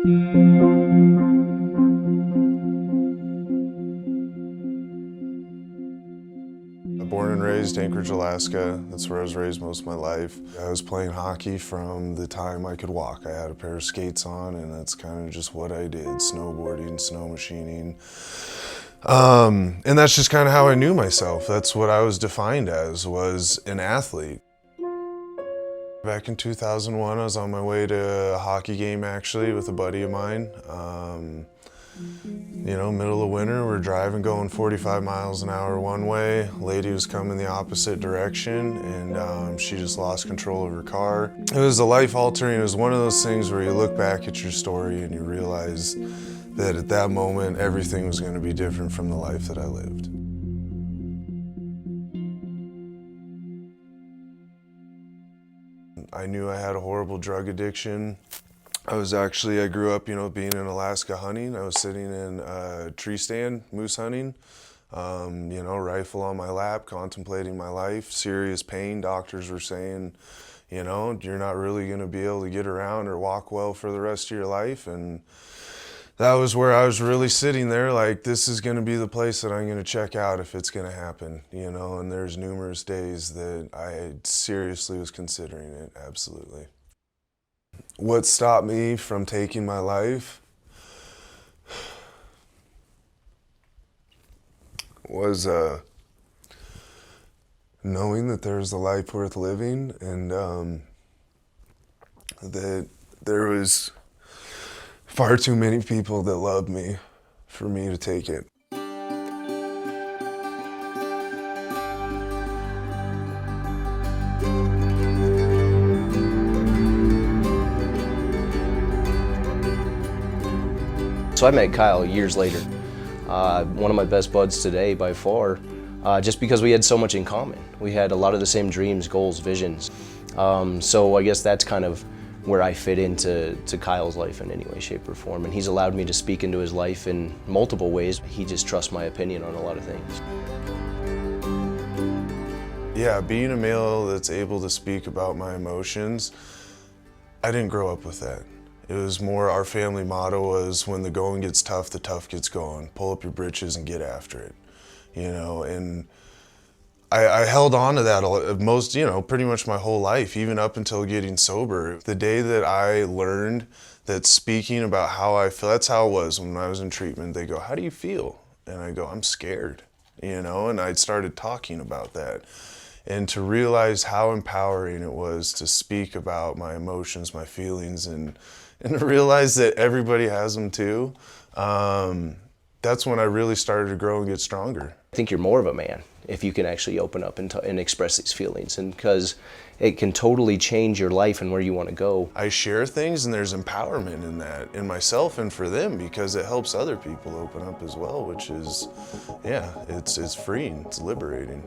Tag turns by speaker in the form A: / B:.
A: Born and raised Anchorage, Alaska. That's where I was raised most of my life. I was playing hockey from the time I could walk. I had a pair of skates on, and that's kind of just what I did. Snowboarding, snow machining. And that's just kind of how I knew myself. That's what I was defined as, was an athlete. Back in 2001, I was on my way to a hockey game actually with a buddy of mine. You know, middle of winter, we're driving going 45 miles an hour one way. Lady was coming the opposite direction, and she just lost control of her car. It was a life-altering. It was one of those things where you look back at your story and you realize that at that moment, everything was going to be different from the life that I lived. I knew I had a horrible drug addiction. I grew up, being in Alaska hunting. I was sitting in a tree stand, moose hunting, rifle on my lap, contemplating my life, serious pain. Doctors were saying, you're not really gonna be able to get around or walk well for the rest of your life. And that was where I was really sitting there like, this is gonna be the place that I'm gonna check out if it's gonna happen, and there's numerous days that I seriously was considering it, absolutely. What stopped me from taking my life was knowing that there's a life worth living, and that there was far too many people that loved me for me to take it.
B: So I met Kyle years later. One of my best buds today by far, just because we had so much in common. We had a lot of the same dreams, goals, visions. So I guess that's kind of where I fit into Kyle's life in any way, shape, or form. And he's allowed me to speak into his life in multiple ways. He just trusts my opinion on a lot of things.
A: Yeah, being a male that's able to speak about my emotions, I didn't grow up with that. It was more, our family motto was, when the going gets tough, the tough gets going. Pull up your britches and get after it, and I held on to that pretty much my whole life, even up until getting sober. The day that I learned that speaking about how I feel, that's how it was when I was in treatment. They go, how do you feel? And I go, I'm scared, and I started talking about that. And to realize how empowering it was to speak about my emotions, my feelings, and to realize that everybody has them too, that's when I really started to grow and get stronger.
B: I think you're more of a man if you can actually open up and express these feelings, and because it can totally change your life and where you want to go.
A: I share things, and there's empowerment in that, in myself and for them, because it helps other people open up as well, which is, yeah, it's freeing, it's liberating.